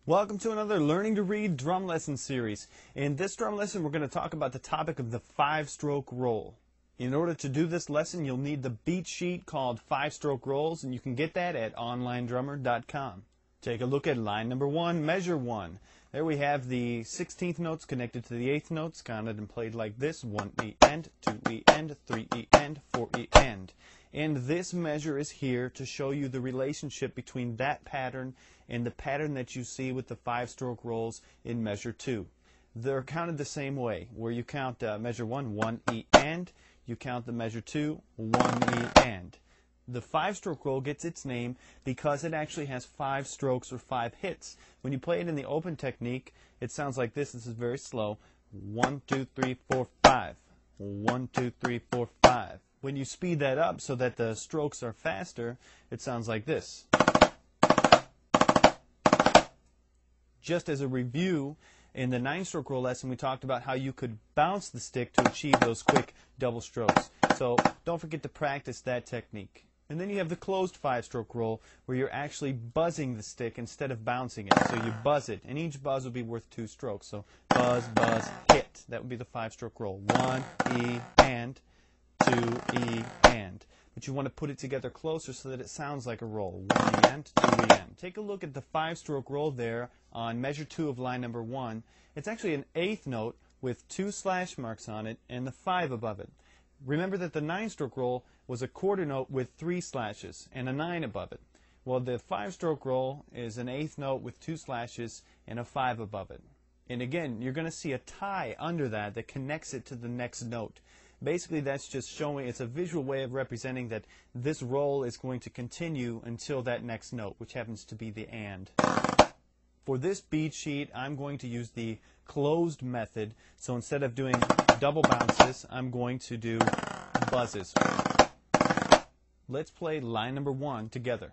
Welcome to another Learning to Read drum lesson series. In this drum lesson, we're going to talk about the topic of the 5-stroke roll. In order to do this lesson, you'll need the beat sheet called 5-stroke rolls, and you can get that at onlinedrummer.com. Take a look at line number 1, measure 1. There we have the 16th notes connected to the 8th notes, counted and played like this: 1 E end, 2 E end, 3 E end, 4 E end. And this measure is here to show you the relationship between that pattern and the pattern that you see with the 5-stroke rolls in measure 2. They're counted the same way, where you count measure 1, 1 E end, you count the measure 2, 1 E end. The 5-stroke roll gets its name because it actually has 5 strokes or 5 hits. When you play it in the open technique, it sounds like this. This is very slow. 1, 2, 3, 4, 5. 1, 2, 3, 4, 5. When you speed that up so that the strokes are faster, it sounds like this. Just as a review, in the 9-stroke roll lesson, we talked about how you could bounce the stick to achieve those quick double strokes. So don't forget to practice that technique. And then you have the closed 5-stroke roll, where you're actually buzzing the stick instead of bouncing it. So you buzz it, and each buzz will be worth 2 strokes. So buzz, buzz, hit. That would be the 5-stroke roll. 1 E and 2 E and. But you want to put it together closer so that it sounds like a roll. 1 E and, 2 E and. Take a look at the 5-stroke roll there on measure 2 of line number 1. It's actually an 8th note with 2 slash marks on it and the 5 above it. Remember that the 9-stroke roll was a quarter note with 3 slashes and a 9 above it. Well, the 5-stroke roll is an 8th note with 2 slashes and a 5 above it. And again, you're going to see a tie under that connects it to the next note. Basically, that's just showing, it's a visual way of representing that this roll is going to continue until that next note, which happens to be the and. For this beat sheet, I'm going to use the closed method. So instead of doing double bounces, I'm going to do buzzes. Let's play line number 1 together.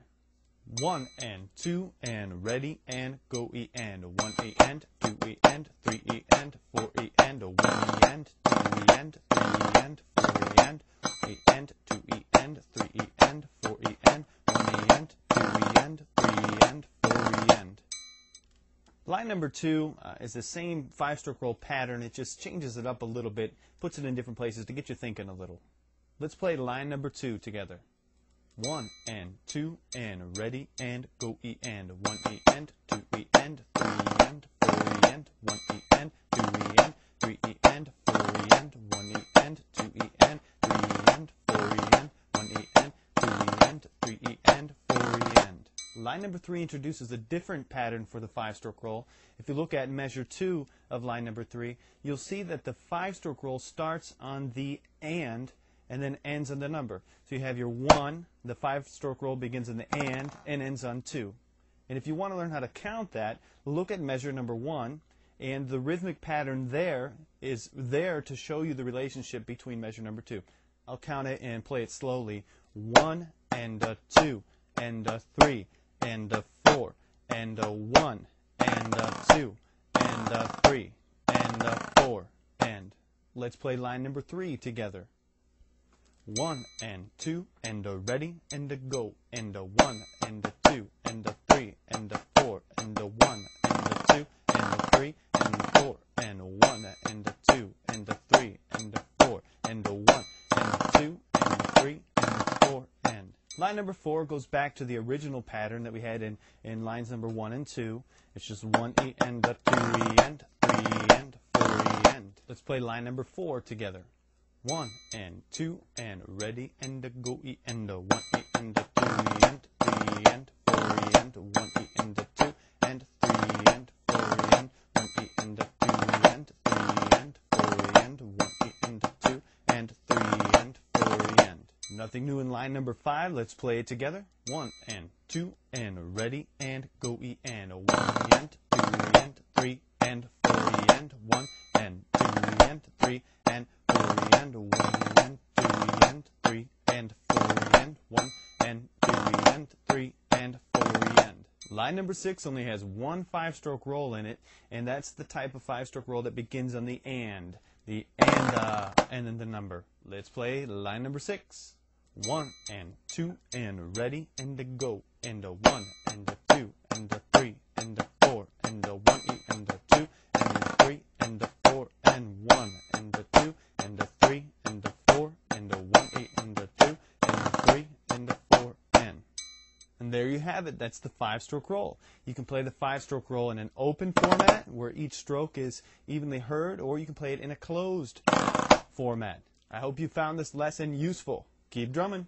1 and 2 and ready and go E and. 1 E and, 2 E and, 3 E and, 4 E and, 1 E and, 2 E and, 3 E and, 4 E and, E and, 2 E and, 3 E and, 4 E and, 1 E and, 2 E and, 3 E and, 4 E and. Line number 2 is the same 5-stroke roll pattern. It just changes it up a little bit, puts it in different places to get you thinking a little. Let's play line number 2 together. 1 and 2 and ready and go E and. 1 E and, 2 E and, 3 E and, 4 E and, 1 E and, 2 E and, 3 E and, 4 E and, 1 E and, 2 E and, 3 E and, 4 E and, 1 E and, 2 E and, 3 E and, 4 E and. Line number 3 introduces a different pattern for the 5-stroke roll. If you look at measure 2 of line number 3, you'll see that the 5-stroke roll starts on the and then ends on the number. So you have your 1, the 5-stroke roll begins on the and ends on 2. And if you want to learn how to count that, look at measure number 1, and the rhythmic pattern there is there to show you the relationship between measure number 2. I'll count it and play it slowly. 1 and a 2 and a 3 and a 4 and a 1 and a 2 and a 3 and a 4 and. Let's play line number 3 together. 1 and 2 and a ready and a go and a 1 and a 2 and a 3 and a 4 and a 1 and a 2 and a 3 and a 4 and a 1 and a 2 and a 3 and a 4 and a 1 and a 2 and a 3 and a 4 and. Line number 4 goes back to the original pattern that we had in lines number 1 and 2. It's just 1 E and a 2 E and 3 E and 4 E and. Let's play line number 4 together. 1 and 2 and ready and a go E and a 1 E and a 2 E and 3 E and 4 E and 1 E and a 2 and 3 E and 4 E and 1 E and a 2 E and 3 E and 4 E and 1 E and a 2 and 3 E and 4 E and. Nothing new in line number 5. Let's play it together. 1 and 2 and ready and go E and a 1 E and 2 E and 3 and 4 E and 1 and 2 E and 3 and 4 E and 1 and 2 E and 3 and 4 E and 1 and 2 E and 3 and 4 E and. Line number 6 only has one 5-stroke roll in it, and that's the type of 5-stroke roll that begins on the and. The and then the number. Let's play line number 6. 1 and 2 and ready and a go and a 1 and a 2 and a 3 and a 4 have it. That's the 5-stroke roll. You can play the 5-stroke roll in an open format where each stroke is evenly heard, or you can play it in a closed format. I hope you found this lesson useful. Keep drumming.